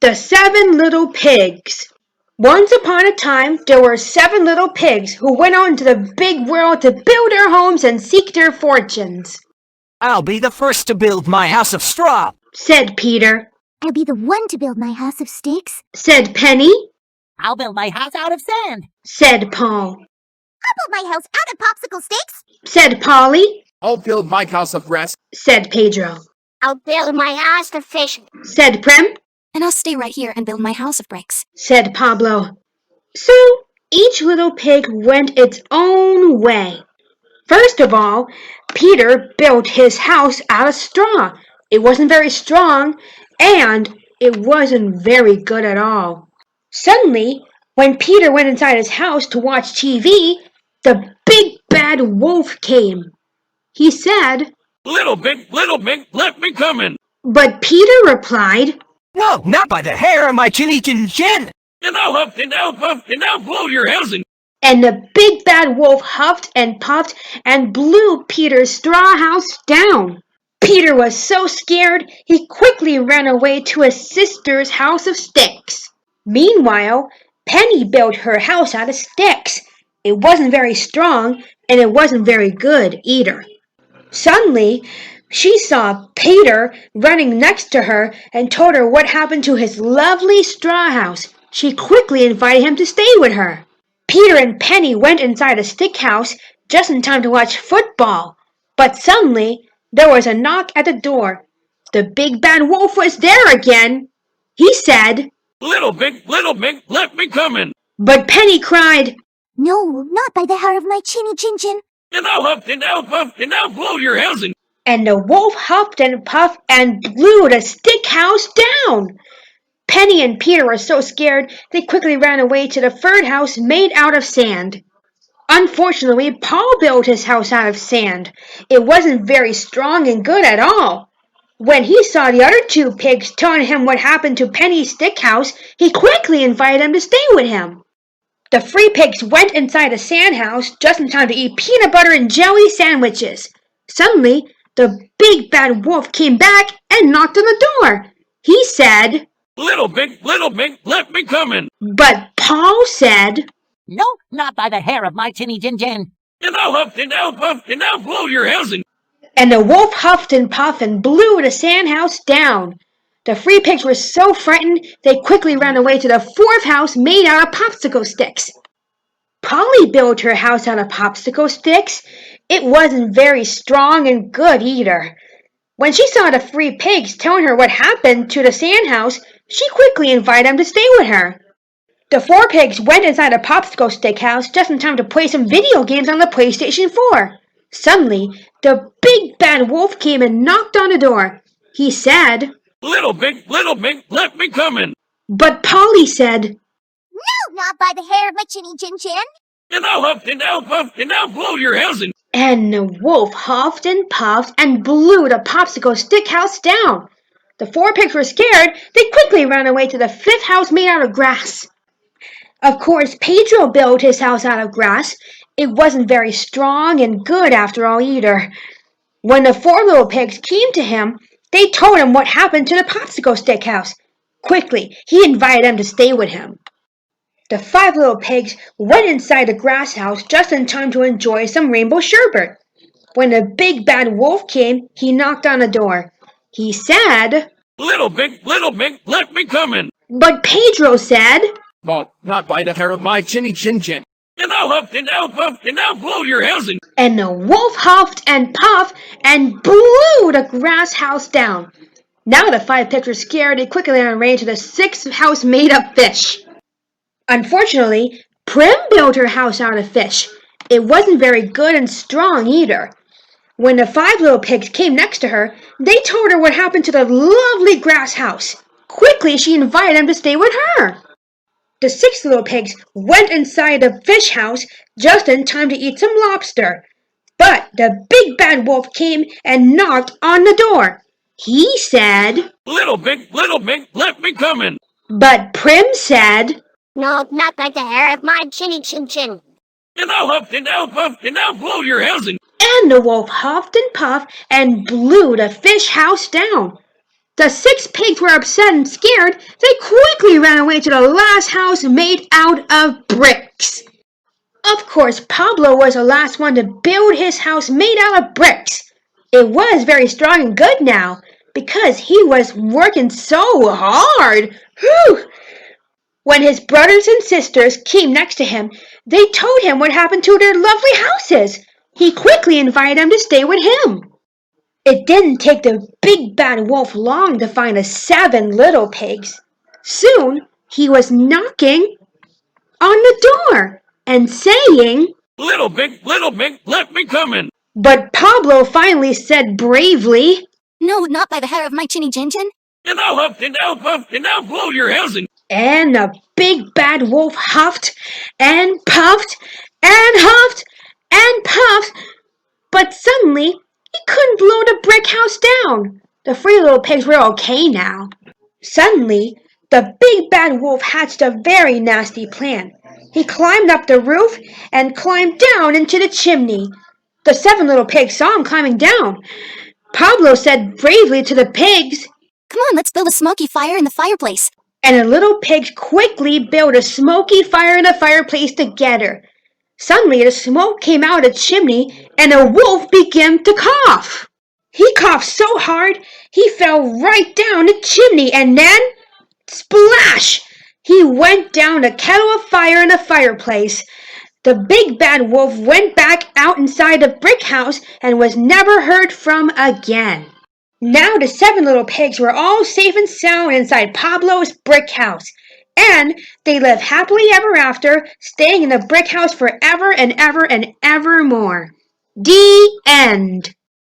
The 7 Little Pigs. Once upon a time, there were 7 little pigs who went out into the big world to build their homes and seek their fortunes. I'll be the first to build my house of straw, said Peter. I'll be the one to build my house of sticks, said Penny. I'll build my house out of sand, said Paul. I'll build my house out of popsicle sticks, said Polly. I'll build my house of grass, said Pedro. I'll build my house of fish, said Prim. And I'll stay right here and build my house of bricks, said Pablo. So each little pig went its own way. First of all, Peter built his house out of straw. It wasn't very strong, and it wasn't very good at all. Suddenly, when Peter went inside his house to watch TV, the big bad wolf came. He said, Little pig, let me come in. But Peter replied, No, not by the hair of my chinny chin chin. And I'll huff, and I'll puff, and I'll blow your housing. And the big bad wolf huffed and puffed and blew Peter's straw house down. Peter was so scared, he quickly ran away to his sister's house of sticks. Meanwhile, Penny built her house out of sticks. It wasn't very strong, and it wasn't very good either. Suddenly, she saw Peter running next to her and told her what happened to his lovely straw house. She quickly invited him to stay with her. Peter and Penny went inside a stick house just in time to watch football. But suddenly, there was a knock at the door. The big bad wolf was there again. He said, Little pig, let me come in. But Penny cried, No, not by the hair of my chinny chin chin. And I'll huff, and I'll puff, and I'll blow your housing. And the wolf huffed and puffed and blew the stick house down. Penny and Peter were so scared, they quickly ran away to the third house made out of sand. Unfortunately, Paul built his house out of sand. It wasn't very strong and good at all. When he saw the other 2 pigs telling him what happened to Penny's stick house, he quickly invited them to stay with him. The 3 pigs went inside the sand house just in time to eat peanut butter and jelly sandwiches. Suddenly, the big bad wolf came back and knocked on the door. He said, Little pig, let me come in. But Paul said, no, not by the hair of my chinny chin chin. And I'll huff, and I'll puff, and I'll blow your housing. And the wolf huffed and puffed and blew the sand house down. The 3 pigs were so frightened, they quickly ran away to the 4th house made out of popsicle sticks. Polly built her house out of popsicle sticks. It wasn't very strong and good either. When she saw the 3 pigs telling her what happened to the sand house, she quickly invited them to stay with her. The 4 pigs went inside a popsicle stick house just in time to play some video games on the PlayStation 4. Suddenly, the big bad wolf came and knocked on the door. He said, Little pig, let me come in. But Polly said, No, not by the hair of my chinny chin chin. And I'll huff, and I'll puff, and I'll blow your housing. And the wolf huffed and puffed and blew the popsicle stick house down. The 4 pigs were scared. They quickly ran away to the 5th house made out of grass. Of course, Pedro built his house out of grass. It wasn't very strong and good after all either. When the 4 little pigs came to him, they told him what happened to the popsicle stick house. Quickly, he invited them to stay with him. The 5 little pigs went inside the grass house just in time to enjoy some rainbow sherbet. When the big bad wolf came, he knocked on the door. He said, Little pig, let me come in. But Pedro said, But not by the hair of my chinny chin chin. And I'll huff, and I'll puff, and I'll blow your housing. And the wolf huffed and puffed and blew the grass house down. Now the 5 pigs were scared. They quickly ran away to the 6th house made of fish. Unfortunately, Prim built her house out of fish. It wasn't very good and strong either. When the 5 little pigs came next to her, they told her what happened to the lovely grass house. Quickly, she invited them to stay with her. The 6 little pigs went inside the fish house just in time to eat some lobster. But the big bad wolf came and knocked on the door. He said, Little pig, let me come in. But Prim said, No, not by the hair of my chinny chin chin. And I'll huff, and I'll puff, and I'll blow your housing. And the wolf huffed and puffed and blew the fish house down. The 6 pigs were upset and scared. They quickly ran away to the last house made out of bricks. Of course, Pablo was the last one to build his house made out of bricks. It was very strong and good now, because he was working so hard. Whew! When his brothers and sisters came next to him, they told him what happened to their lovely houses. He quickly invited them to stay with him. It didn't take the big bad wolf long to find the 7 little pigs. Soon he was knocking on the door and saying, Little pig, let me come in. But Pablo finally said bravely, No, not by the hair of my chinny chin chin. And I'll huff, and I'll puff, and I'll blow your house in. and the big bad wolf huffed and puffed and huffed and puffed, but suddenly he couldn't blow the brick house down. The 3 little pigs were okay now. Suddenly, the big bad wolf hatched a very nasty plan. He climbed up the roof and climbed down into the chimney. The 7 little pigs saw him climbing down. Pablo said bravely to the pigs, Come on, let's build a smoky fire in the fireplace. and the little pigs quickly built a smoky fire in the fireplace together. Suddenly, the smoke came out of the chimney, and the wolf began to cough. He coughed so hard, he fell right down the chimney, and then, splash! He went down a kettle of fire in the fireplace. The big bad wolf went back out inside the brick house and was never heard from again. Now the 7 little pigs were all safe and sound inside Pablo's brick house, and they lived happily ever after, staying in the brick house forever and ever and ever more. The end.